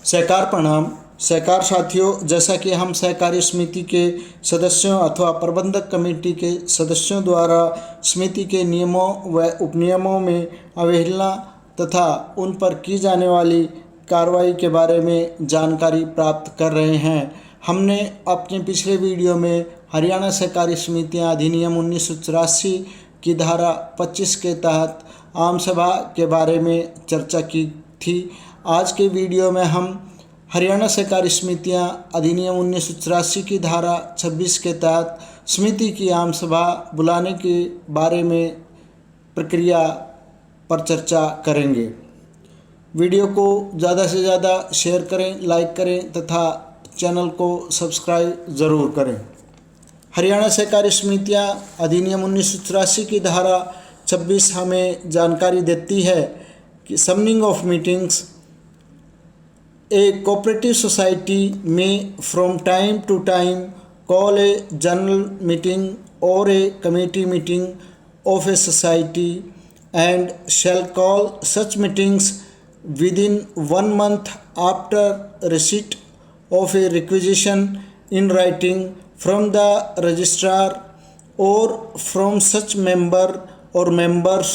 सहकार प्रणाम। सहकार साथियों, जैसा कि हम सहकारी समिति के सदस्यों अथवा प्रबंधक कमेटी के सदस्यों द्वारा समिति के नियमों व उपनियमों में अवहेलना तथा उन पर की जाने वाली कार्रवाई के बारे में जानकारी प्राप्त कर रहे हैं, हमने अपने पिछले वीडियो में हरियाणा सहकारी समितियां अधिनियम 1984 की धारा 25 के तहत आम सभा के बारे में चर्चा की थी। आज के वीडियो में हम हरियाणा सहकारी समितियां अधिनियम 1984 की धारा 26 के तहत समिति की आम सभा बुलाने के बारे में प्रक्रिया पर चर्चा करेंगे। वीडियो को ज़्यादा से ज़्यादा शेयर करें, लाइक करें तथा चैनल को सब्सक्राइब ज़रूर करें। हरियाणा सहकारी समितियां अधिनियम 1984 की धारा 26 हमें जानकारी देती है कि summoning of meetings A cooperative society may from time to time call a general meeting or a committee meeting of a society and shall call such meetings within 1 month after receipt of a requisition in writing from the registrar or from such member or members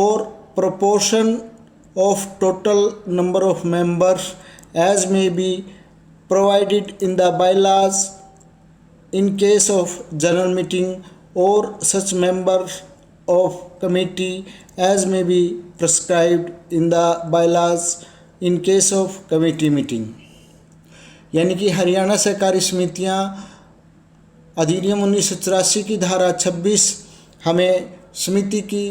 or proportion of total number of members as may be provided in the bylaws in case of general meeting or such members of committee as may be prescribed in the bylaws in case of committee meeting। यानी कि हरियाणा सहकारी समितियां अधिनियम 1984 की धारा 26 हमें समिति की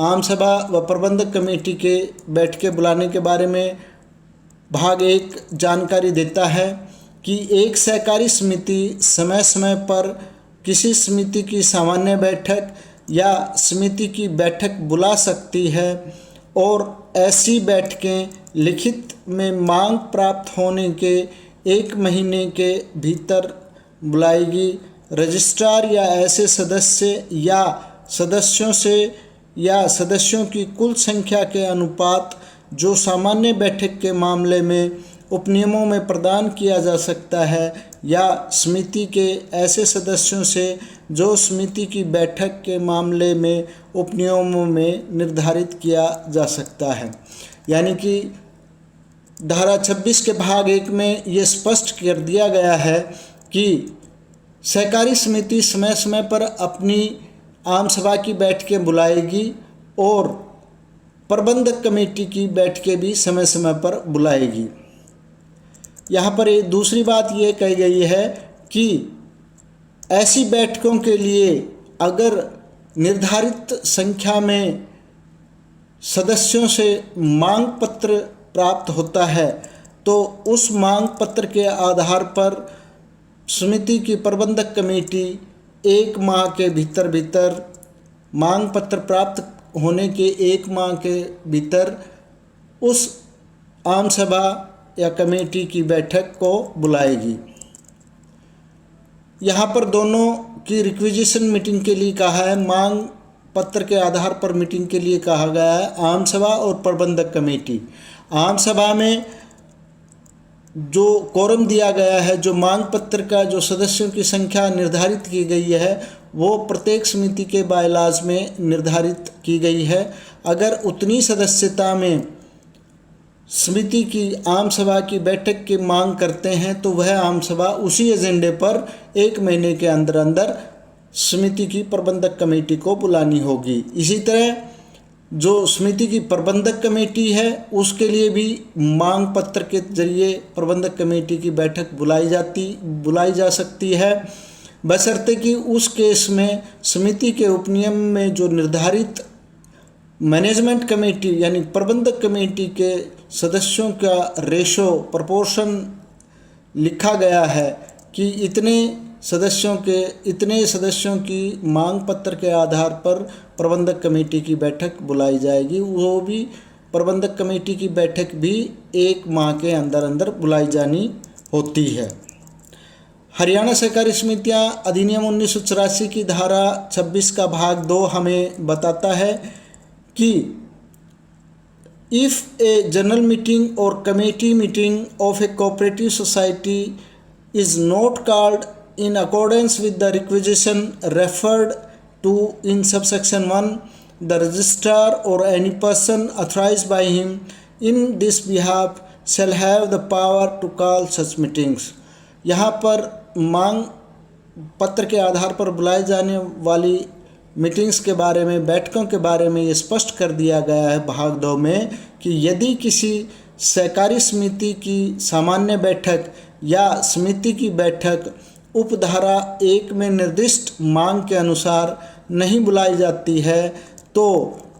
आम सभा व प्रबंधक कमेटी के बैठकें बुलाने के बारे में भाग 1 जानकारी देता है कि एक सहकारी समिति समय समय पर किसी समिति की सामान्य बैठक या समिति की बैठक बुला सकती है और ऐसी बैठकें लिखित में मांग प्राप्त होने के 1 महीने के भीतर बुलाएगी। रजिस्ट्रार या ऐसे सदस्य या सदस्यों से या सदस्यों की कुल संख्या के अनुपात जो सामान्य बैठक के मामले में उपनियमों में प्रदान किया जा सकता है या समिति के ऐसे सदस्यों से जो समिति की बैठक के मामले में उपनियमों में निर्धारित किया जा सकता है। यानी कि धारा 26 के भाग 1 में ये स्पष्ट कर दिया गया है कि सहकारी समिति समय समय पर अपनी आम सभा की बैठकें बुलाएगी और प्रबंधक कमेटी की बैठकें भी समय समय पर बुलाएगी। यहाँ पर एक दूसरी बात ये कही गई है कि ऐसी बैठकों के लिए अगर निर्धारित संख्या में सदस्यों से मांग पत्र प्राप्त होता है तो उस मांग पत्र के आधार पर समिति की प्रबंधक कमेटी 1 माह के भीतर मांग पत्र प्राप्त होने के 1 माह के भीतर उस आम सभा या कमेटी की बैठक को बुलाएगी। यहाँ पर दोनों की रिक्विजिशन मीटिंग के लिए कहा है, मांग पत्र के आधार पर मीटिंग के लिए कहा गया है आम सभा और प्रबंधक कमेटी। आम सभा में जो कोरम दिया गया है, जो मांग पत्र का जो सदस्यों की संख्या निर्धारित की गई है वो प्रत्येक समिति के बायलाज में निर्धारित की गई है। अगर उतनी सदस्यता में समिति की आम सभा की बैठक की मांग करते हैं तो वह आम सभा उसी एजेंडे पर 1 महीने के अंदर अंदर समिति की प्रबंधक कमेटी को बुलानी होगी। इसी तरह जो समिति की प्रबंधक कमेटी है उसके लिए भी मांग पत्र के जरिए प्रबंधक कमेटी की बैठक बुलाई जा सकती है, बशर्ते कि उस केस में समिति के उपनियम में जो निर्धारित मैनेजमेंट कमेटी यानी प्रबंधक कमेटी के सदस्यों का रेशो प्रोपोर्शन लिखा गया है कि इतने सदस्यों की मांग पत्र के आधार पर प्रबंधक कमेटी की बैठक बुलाई जाएगी। वो भी प्रबंधक कमेटी की बैठक भी 1 माह के अंदर अंदर बुलाई जानी होती है। हरियाणा सहकारी समितियां अधिनियम 1984 की धारा 26 का भाग 2 हमें बताता है कि If a general meeting or committee meeting of a cooperative society is not called in accordance with the requisition referred to in subsection 1, the registrar or any person authorized by him in this behalf shall have the power to call such meetings. यहाँ पर मांग पत्र के आधार पर बुलाए जाने वाली meetings के बारे में, बैठकों के बारे में ये स्पष्ट कर दिया गया है भाग 2 में कि यदि किसी सहकारी समिति की सामान्य बैठक या समिति की बैठक उपधारा 1 में निर्दिष्ट मांग के अनुसार नहीं बुलाई जाती है तो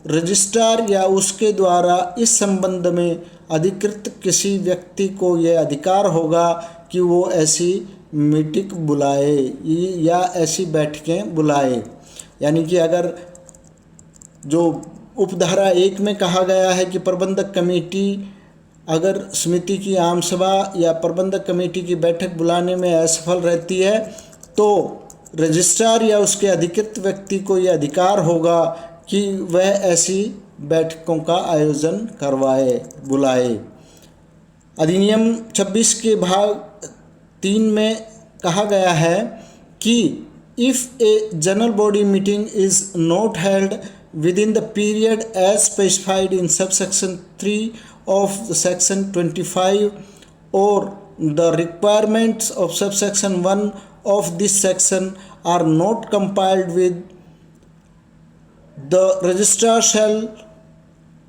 रजिस्ट्रार या उसके द्वारा इस संबंध में अधिकृत किसी व्यक्ति को यह अधिकार होगा कि वो ऐसी मीटिंग बुलाए या ऐसी बैठकें बुलाए। यानी कि अगर जो उपधारा 1 में कहा गया है कि प्रबंधक कमेटी अगर समिति की आम सभा या प्रबंधक कमेटी की बैठक बुलाने में असफल रहती है तो रजिस्ट्रार या उसके अधिकृत व्यक्ति को यह अधिकार होगा कि वह ऐसी बैठकों का आयोजन करवाए, बुलाए। अधिनियम 26 के भाग 3 में कहा गया है कि if a general body meeting is not held within the period as specified in subsection 3 of the section 25 or the requirements of subsection 1 of this section are not complied with, the registrar shall,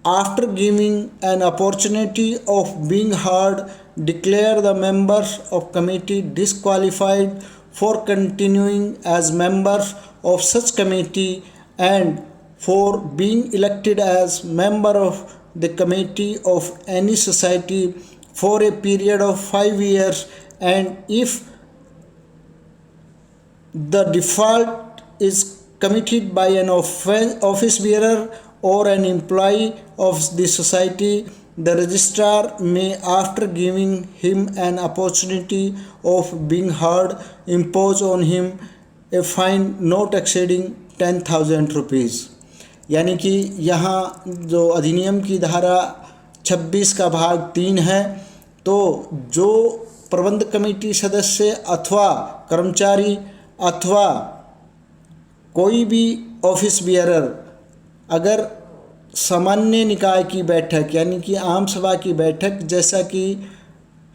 after giving an opportunity of being heard, declare the members of committee disqualified for continuing as members of such committee and for being elected as member of the committee of any society for a period of 5 years, and if the default is committed by an office bearer or an employee of the society, the registrar may, after giving him an opportunity of being heard, impose on him a fine not exceeding 10,000 rupees। यानी कि यहाँ जो अधिनियम की धारा 26 का भाग 3 है तो जो प्रबंधक कमेटी सदस्य अथवा कर्मचारी अथवा कोई भी ऑफिस बियरर अगर सामान्य निकाय की बैठक यानी कि आम सभा की बैठक, जैसा कि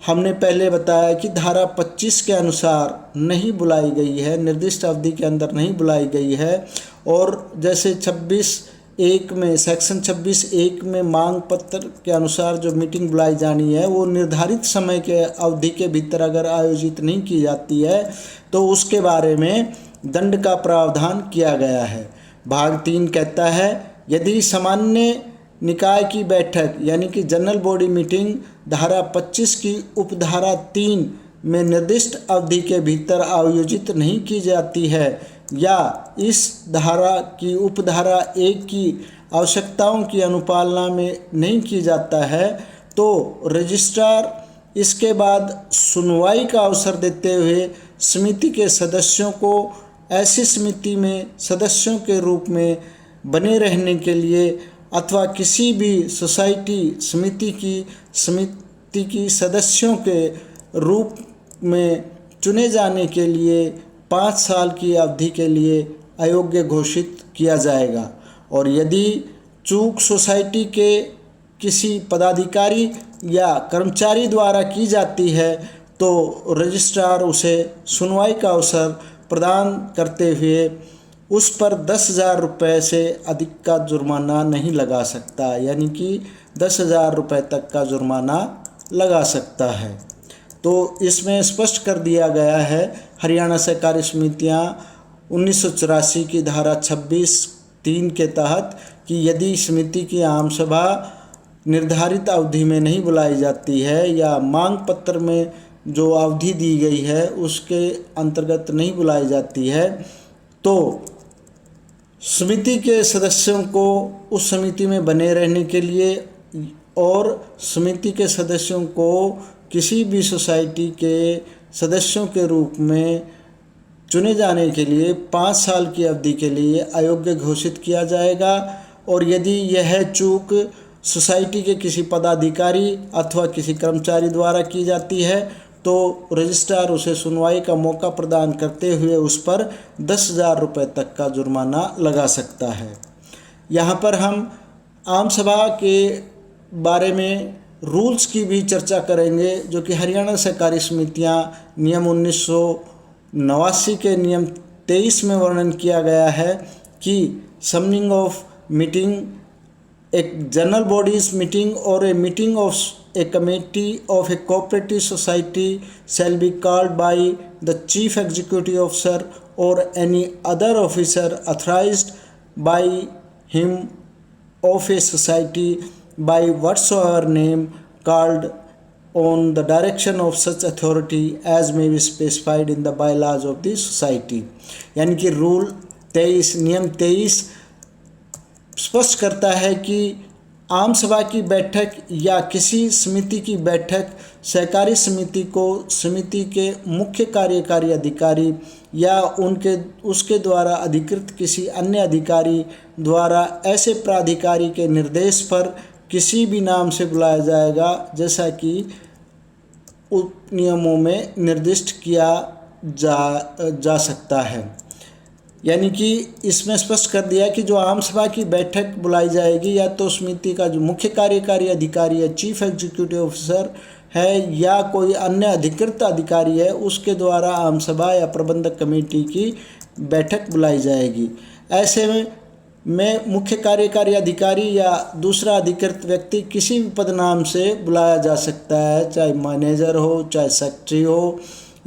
हमने पहले बताया कि धारा 25 के अनुसार नहीं बुलाई गई है, निर्दिष्ट अवधि के अंदर नहीं बुलाई गई है, और जैसे 26(1) में सेक्शन 26(1) में मांग पत्र के अनुसार जो मीटिंग बुलाई जानी है वो निर्धारित समय के अवधि के भीतर अगर आयोजित नहीं की जाती है तो उसके बारे में दंड का प्रावधान किया गया है। भाग 3 कहता है यदि सामान्य निकाय की बैठक यानी कि जनरल बॉडी मीटिंग धारा 25 की उपधारा 3 में निर्दिष्ट अवधि के भीतर आयोजित नहीं की जाती है या इस धारा की उपधारा 1 की आवश्यकताओं की अनुपालना में नहीं की जाता है तो रजिस्ट्रार इसके बाद सुनवाई का अवसर देते हुए समिति के सदस्यों को ऐसी समिति में सदस्यों के रूप में बने रहने के लिए अथवा किसी भी सोसाइटी समिति की सदस्यों के रूप में चुने जाने के लिए 5 साल की अवधि के लिए अयोग्य घोषित किया जाएगा। और यदि चूक सोसाइटी के किसी पदाधिकारी या कर्मचारी द्वारा की जाती है तो रजिस्ट्रार उसे सुनवाई का अवसर प्रदान करते हुए उस पर 10,000 रुपये से अधिक का जुर्माना नहीं लगा सकता, यानी कि 10,000 रुपये तक का जुर्माना लगा सकता है। तो इसमें स्पष्ट कर दिया गया है हरियाणा सहकारी समितियाँ 1984 की धारा 26(3) के तहत कि यदि समिति की आम सभा निर्धारित अवधि में नहीं बुलाई जाती है या मांग पत्र में जो अवधि दी गई है उसके अंतर्गत नहीं बुलाई जाती है तो समिति के सदस्यों को उस समिति में बने रहने के लिए और समिति के सदस्यों को किसी भी सोसाइटी के सदस्यों के रूप में चुने जाने के लिए 5 साल की अवधि के लिए अयोग्य घोषित किया जाएगा। और यदि यह चूक सोसाइटी के किसी पदाधिकारी अथवा किसी कर्मचारी द्वारा की जाती है तो रजिस्ट्रार उसे सुनवाई का मौका प्रदान करते हुए उस पर 10,000 रुपये तक का जुर्माना लगा सकता है। यहाँ पर हम आम सभा के बारे में रूल्स की भी चर्चा करेंगे, जो कि हरियाणा सहकारी समितियाँ नियम 1989 के नियम 23 में वर्णन किया गया है कि समनिंग ऑफ मीटिंग, एक जनरल बॉडीज मीटिंग और a meeting of a committee of a cooperative society shall be called by the chief executive officer और any other officer authorised by him of a society by whatsoever name called on the direction of such authority as may be specified in the bylaws of the society। यानी कि rule 23 नियम 23 स्पष्ट करता है कि आम सभा की बैठक या किसी समिति की बैठक सहकारी समिति को समिति के मुख्य कार्यकारी अधिकारी या उसके द्वारा अधिकृत किसी अन्य अधिकारी द्वारा ऐसे प्राधिकारी के निर्देश पर किसी भी नाम से बुलाया जाएगा जैसा कि उप नियमों में निर्दिष्ट किया जा सकता है। यानी कि इसमें स्पष्ट कर दिया कि जो आम सभा की बैठक बुलाई जाएगी या तो समिति का जो मुख्य कार्यकारी अधिकारी या चीफ एग्जीक्यूटिव ऑफिसर है या कोई अन्य अधिकृत अधिकारी है, उसके द्वारा आम सभा या प्रबंधक कमेटी की बैठक बुलाई जाएगी। ऐसे में मुख्य कार्यकारी अधिकारी या दूसरा अधिकृत व्यक्ति किसी भी पदनाम से बुलाया जा सकता है, चाहे मैनेजर हो, चाहे सेक्रेटरी हो,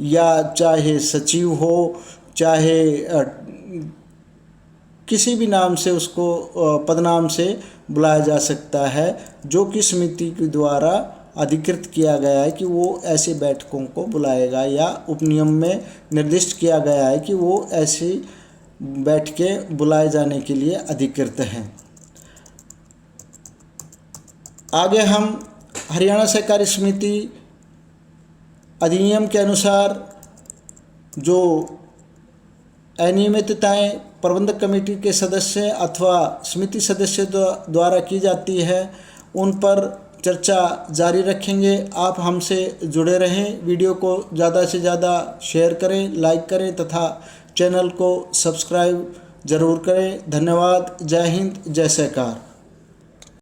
या चाहे सचिव हो, चाहे किसी भी नाम से उसको पदनाम से बुलाया जा सकता है, जो कि समिति के द्वारा अधिकृत किया गया है कि वो ऐसे बैठकों को बुलाएगा या उपनियम में निर्दिष्ट किया गया है कि वो ऐसी बैठकें बुलाए जाने के लिए अधिकृत हैं। आगे हम हरियाणा सहकारी समिति अधिनियम के अनुसार जो अनियमितताएं प्रबंधक कमेटी के सदस्य अथवा समिति सदस्य द्वारा की जाती है उन पर चर्चा जारी रखेंगे। आप हमसे जुड़े रहें, वीडियो को ज़्यादा से ज़्यादा शेयर करें, लाइक करें तथा चैनल को सब्सक्राइब ज़रूर करें। धन्यवाद। जय हिंद, जय सहकार।